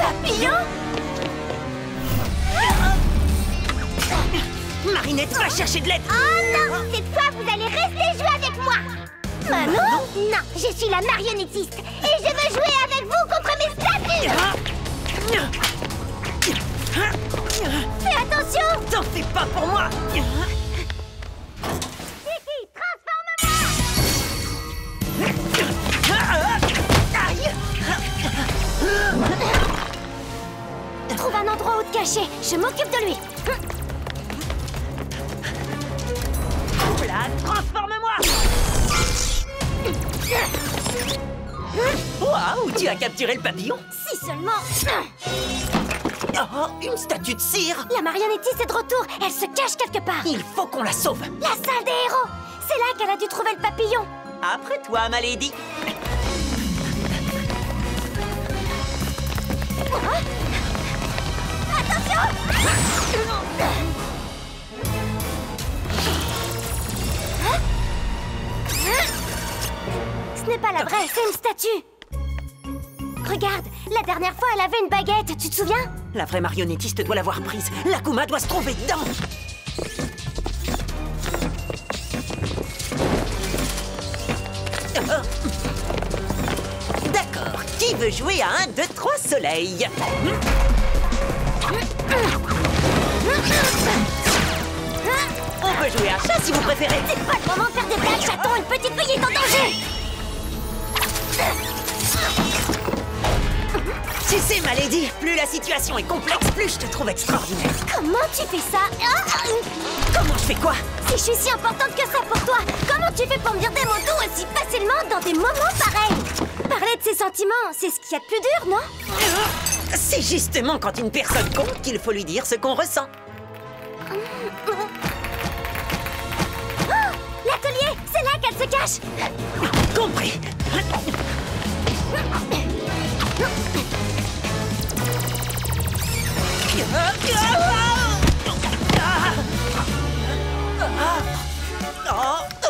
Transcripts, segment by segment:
Papillon? Marinette, va chercher de l'aide. Oh non! Cette fois, vous allez rester jouer avec moi! Manon? Non, je suis la marionnettiste et je veux jouer avec vous contre mes statues! Fais attention! T'en fais pas pour moi. Fifi, transforme-moi! Aïe. Trouve un endroit où te cacher. Je m'occupe de lui. Là, transforme-moi. Waouh, tu as capturé le papillon. Si seulement... Oh, une statue de cire. La marionnettiste est de retour. Elle se cache quelque part. Il faut qu'on la sauve. La salle des héros. C'est là qu'elle a dû trouver le papillon. Après toi, ma lady. Attention! Ce n'est pas la vraie, c'est une statue. Regarde, la dernière fois, elle avait une baguette, tu te souviens? La vraie marionnettiste doit l'avoir prise. L'Akuma doit se trouver dedans. D'accord. Qui veut jouer à 1, 2, 3 soleils? On peut jouer à chat si vous préférez. C'est pas le moment de faire des blagues, chaton. Une petite fille est en danger. Tu sais, ma lady, plus la situation est complexe, plus je te trouve extraordinaire. Comment tu fais ça? Comment je fais quoi? Si je suis si importante que ça pour toi, comment tu fais pour me dire des mots doux aussi facilement dans des moments pareils? Parler de ses sentiments, c'est ce qu'il y a de plus dur, non? C'est justement quand une personne compte qu'il faut lui dire ce qu'on ressent. Oh, l'atelier, c'est là qu'elle se cache. Compris.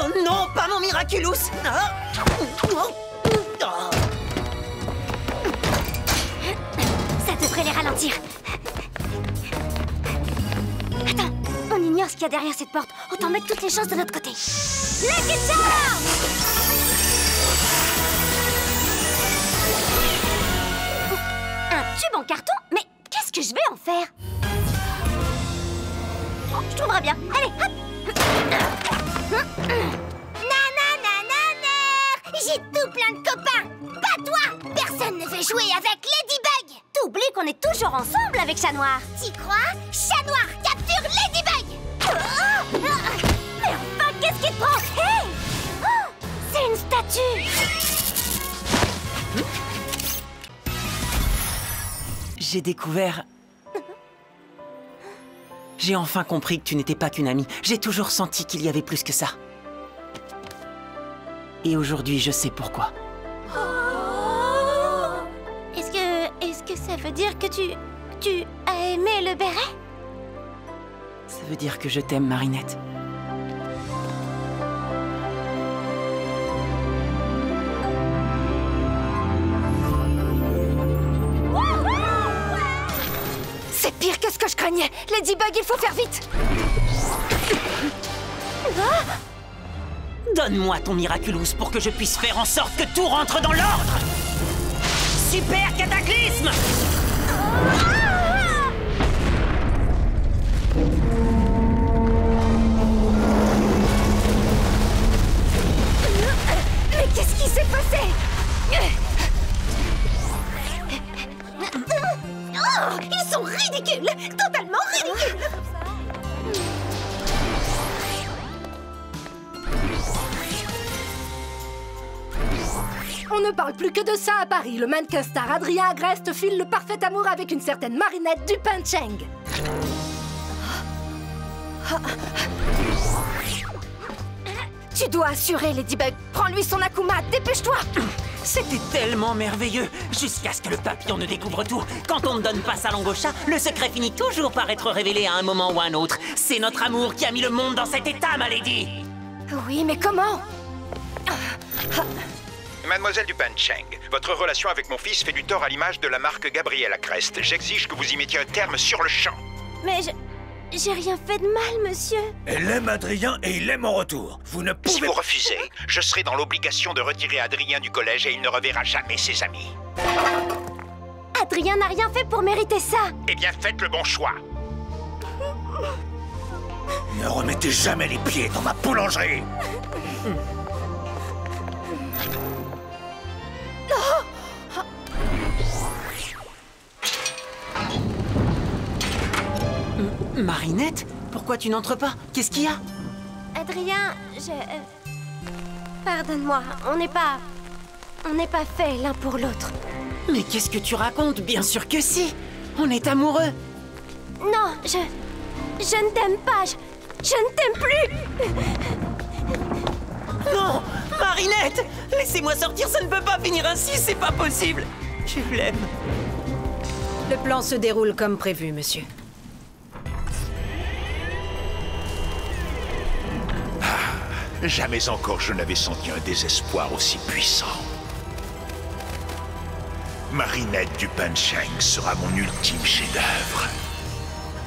Oh non, pas mon Miraculous. Ça devrait les ralentir. Attends, on ignore ce qu'il y a derrière cette porte. Autant mettre toutes les chances de notre côté. Lucky Charm! Un tube en carton? Mais qu'est-ce que je vais en faire? Je trouverai bien. Allez, hop! Nanana! J'ai tout plein de copains! Pas toi! Personne ne veut jouer avec Ladybug! T'oublies qu'on est toujours ensemble avec Chat Noir. T'y crois? Chat Noir, capture Ladybug! Mais enfin, qu'est-ce qui te prend? Hé! Oh, c'est une statue! J'ai découvert... J'ai enfin compris que tu n'étais pas qu'une amie. J'ai toujours senti qu'il y avait plus que ça. Et aujourd'hui, je sais pourquoi. Est-ce que ça veut dire que tu as aimé le béret? Ça veut dire que je t'aime, Marinette. C'est pire que ce que je craignais. Ladybug, il faut faire vite. Donne-moi ton Miraculous pour que je puisse faire en sorte que tout rentre dans l'ordre. Super cataclysme! Mais qu'est-ce qui s'est passé? Oh, ils sont ridicules! Totalement ridicules! On ne parle plus que de ça à Paris. Le mannequin star Adrien Agreste file le parfait amour avec une certaine Marinette Dupain-Cheng. Tu dois assurer Ladybug. Prends-lui son Akuma, dépêche-toi! C'était tellement merveilleux, jusqu'à ce que le papillon ne découvre tout. Quand on ne donne pas sa langue au chat, le secret finit toujours par être révélé à un moment ou à un autre. C'est notre amour qui a mis le monde dans cet état, ma lady. Oui, mais comment? Mademoiselle Dupancheng, votre relation avec mon fils fait du tort à l'image de la marque Gabriel à Crest. J'exige que vous y mettiez un terme sur le champ. Mais j'ai rien fait de mal, monsieur. Elle aime Adrien et il aime en retour. Vous ne pouvez... Si vous refusez, je serai dans l'obligation de retirer Adrien du collège et il ne reverra jamais ses amis. Adrien n'a rien fait pour mériter ça. Eh bien, faites le bon choix. Ne remettez jamais les pieds dans ma boulangerie. Marinette, pourquoi tu n'entres pas? Qu'est-ce qu'il y a? Adrien, pardonne-moi, on n'est pas faits l'un pour l'autre. Mais qu'est-ce que tu racontes? Bien sûr que si. On est amoureux. Non, je ne t'aime pas, je ne t'aime plus. Non, Marinette, laissez-moi sortir, ça ne peut pas finir ainsi, c'est pas possible. Je l'aime. Le plan se déroule comme prévu, monsieur. Jamais encore je n'avais senti un désespoir aussi puissant. Marinette Dupancheng sera mon ultime chef-d'œuvre.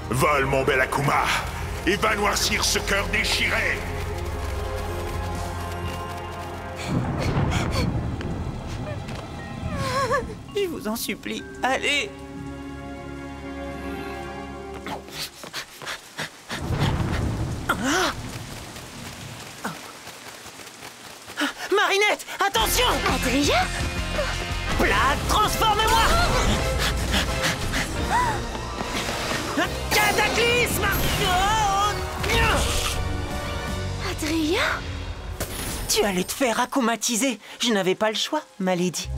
Vole, mon bel Akuma, et va noircir ce cœur déchiré. Je vous en supplie, allez. Marinette, attention! Adrien? Blague, transforme-moi! Cataclysme! Adrien? Tu allais te faire accomatiser. Je n'avais pas le choix, ma lady.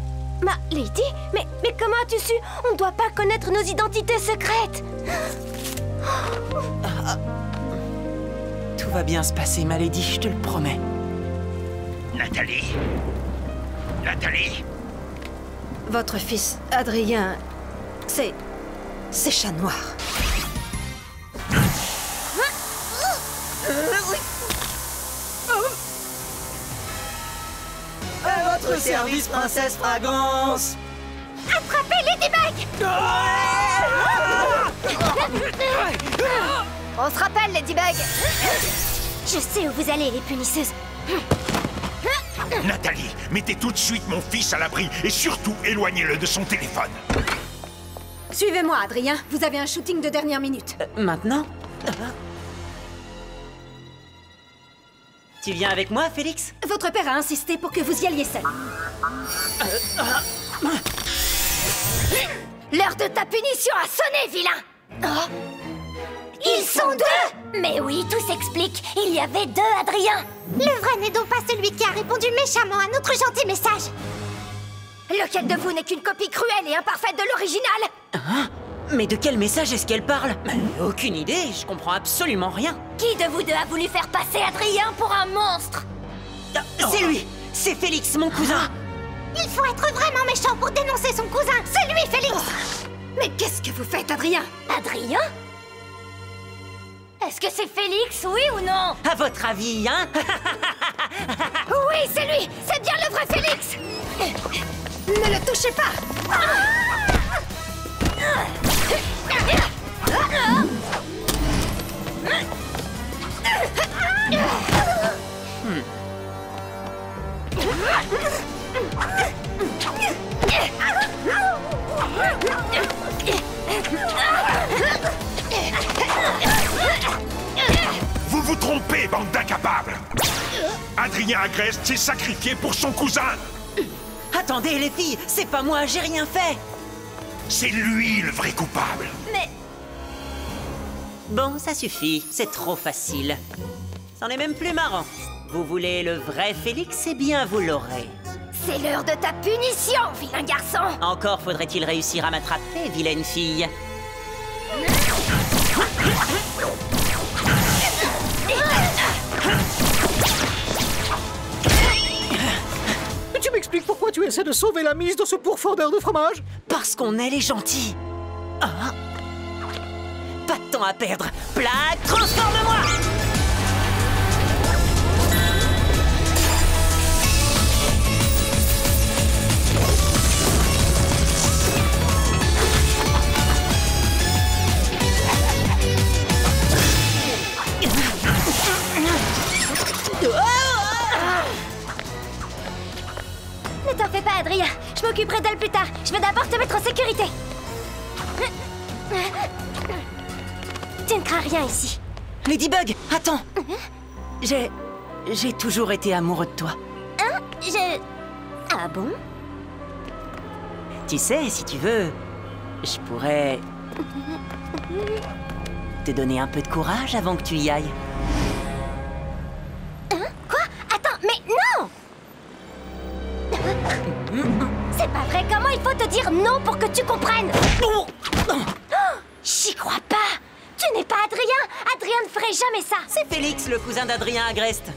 Ma Lady? Mais comment as-tu su? On ne doit pas connaître nos identités secrètes. Tout va bien se passer, ma lady, je te le promets. Nathalie? Nathalie? Votre fils, Adrien, c'est chat noir. À votre service, princesse Fragrance. Attrapez Ladybug! On se rappelle, Ladybug. Je sais où vous allez, les punisseuses. Nathalie, mettez tout de suite mon fils à l'abri et surtout éloignez-le de son téléphone. Suivez-moi, Adrien. Vous avez un shooting de dernière minute. Maintenant? Tu viens avec moi, Félix? Votre père a insisté pour que vous y alliez seul. L'heure de ta punition a sonné, vilain! Oh. Ils sont deux! Mais oui, tout s'explique. Il y avait deux Adrien. Le vrai n'est donc pas celui qui a répondu méchamment à notre gentil message. Lequel de vous n'est qu'une copie cruelle et imparfaite de l'original? Hein? Mais de quel message est-ce qu'elle parle? Aucune idée, je comprends absolument rien. Qui de vous deux a voulu faire passer Adrien pour un monstre? C'est lui! C'est Félix, mon cousin! Il faut être vraiment méchant pour dénoncer son cousin. C'est lui, Félix! Mais qu'est-ce que vous faites, Adrien? Adrien? Est-ce que c'est Félix, oui ou non? À votre avis, hein? Oui, c'est lui! C'est bien le vrai Félix! Ne le touchez pas! Vous vous trompez, bande d'incapables! Adrien Agreste s'est sacrifié pour son cousin! Attendez, les filles, c'est pas moi, j'ai rien fait! C'est lui le vrai coupable! Mais... Bon, ça suffit, c'est trop facile. C'en est même plus marrant. Vous voulez le vrai Félix, eh bien vous l'aurez. c'est l'heure de ta punition, vilain garçon! Encore faudrait-il réussir à m'attraper, vilaine fille. Tu m'expliques pourquoi tu essaies de sauver la mise dans ce pourfendeur de fromage? Parce qu'on est les gentils. Ah. Pas de temps à perdre. Plaque, transforme-moi! va, Adrien. Je m'occuperai d'elle plus tard. Je vais d'abord te mettre en sécurité. Tu ne crains rien ici. Ladybug, attends. J'ai toujours été amoureux de toi. Hein? Ah bon? Tu sais, si tu veux, je pourrais te donner un peu de courage avant que tu y ailles. Hein? Quoi? Attends, mais non! C'est pas vrai, comment il faut te dire non pour que tu comprennes? Oh, j'y crois pas! Tu n'es pas Adrien! Adrien ne ferait jamais ça! C'est Félix, le cousin d'Adrien Agreste.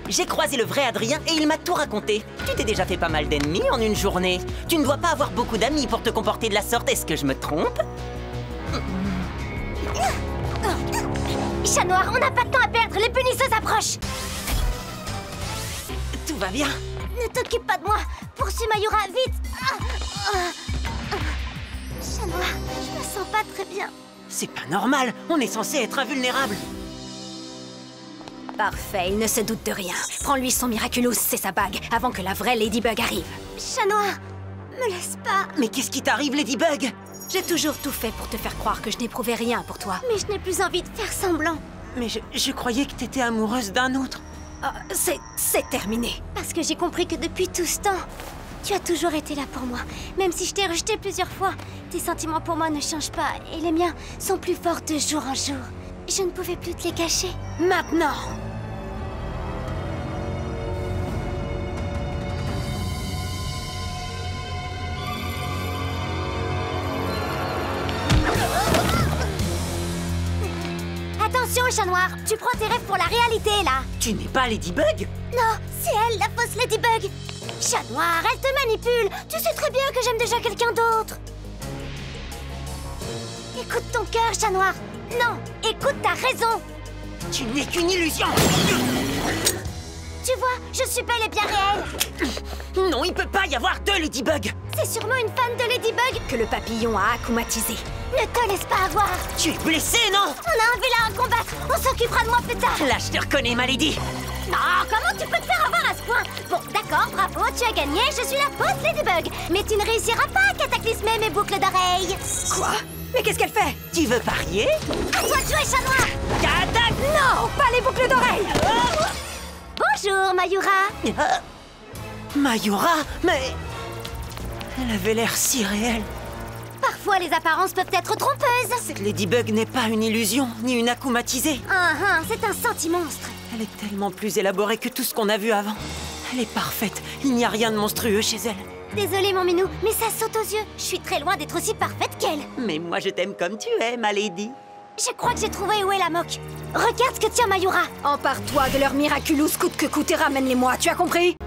J'ai croisé le vrai Adrien et il m'a tout raconté. Tu t'es déjà fait pas mal d'ennemis en une journée. Tu ne dois pas avoir beaucoup d'amis pour te comporter de la sorte, est-ce que je me trompe? Chat Noir, on n'a pas de temps à perdre, les punisseuses approchent! Tout va bien? Ne t'occupe pas de moi! Poursuis Mayura, vite! Chat Noir, je me sens pas très bien. C'est pas normal, on est censé être invulnérable. Parfait, il ne se doute de rien. Prends-lui son Miraculous, c'est sa bague, avant que la vraie Ladybug arrive. Chat Noir, me laisse pas. Mais qu'est-ce qui t'arrive, Ladybug? J'ai toujours tout fait pour te faire croire que je n'éprouvais rien pour toi. Mais je n'ai plus envie de faire semblant. Mais je croyais que t'étais amoureuse d'un autre. C'est terminé. Parce que j'ai compris que depuis tout ce temps, tu as toujours été là pour moi. Même si je t'ai rejeté plusieurs fois, tes sentiments pour moi ne changent pas et les miens sont plus forts de jour en jour. Je ne pouvais plus te les cacher. Maintenant! Attention, Chat Noir, tu prends tes rêves pour la réalité, là. Tu n'es pas Ladybug? Non, c'est elle, la fausse Ladybug. Chat Noir, elle te manipule. Tu sais très bien que j'aime déjà quelqu'un d'autre. Écoute ton cœur, Chat Noir. Non, écoute ta raison. Tu n'es qu'une illusion. Tu vois, je suis bel et bien réelle. Non, il peut pas y avoir deux Ladybug. C'est sûrement une fan de Ladybug Que le papillon a akumatisé. Ne te laisse pas avoir. Tu es blessé, non? On a un vilain à combattre. On s'occupera de moi plus tard. Là, je te reconnais, ma lady. Non, comment tu peux te faire avoir à ce point? Bon, d'accord, bravo, tu as gagné, je suis la fausse Ladybug. Mais tu ne réussiras pas à cataclysmer mes boucles d'oreilles. Quoi? Mais qu'est-ce qu'elle fait? Tu veux parier? À toi de jouer, Chat Noir. Attaque! Non, pas les boucles d'oreilles! Bonjour, Mayura. Mayura? Mais... elle avait l'air si réelle. Parfois, les apparences peuvent être trompeuses. Cette Ladybug n'est pas une illusion, ni une akumatisée. C'est un senti-monstre. Elle est tellement plus élaborée que tout ce qu'on a vu avant. Elle est parfaite, il n'y a rien de monstrueux chez elle. Désolée, mon minou, mais ça saute aux yeux. Je suis très loin d'être aussi parfaite qu'elle. Mais moi, je t'aime comme tu es, ma lady. Je crois que j'ai trouvé où est la moque. Regarde ce que tient Mayura. Empare-toi de leur Miraculous coûte que coûte et ramène-les-moi, tu as compris?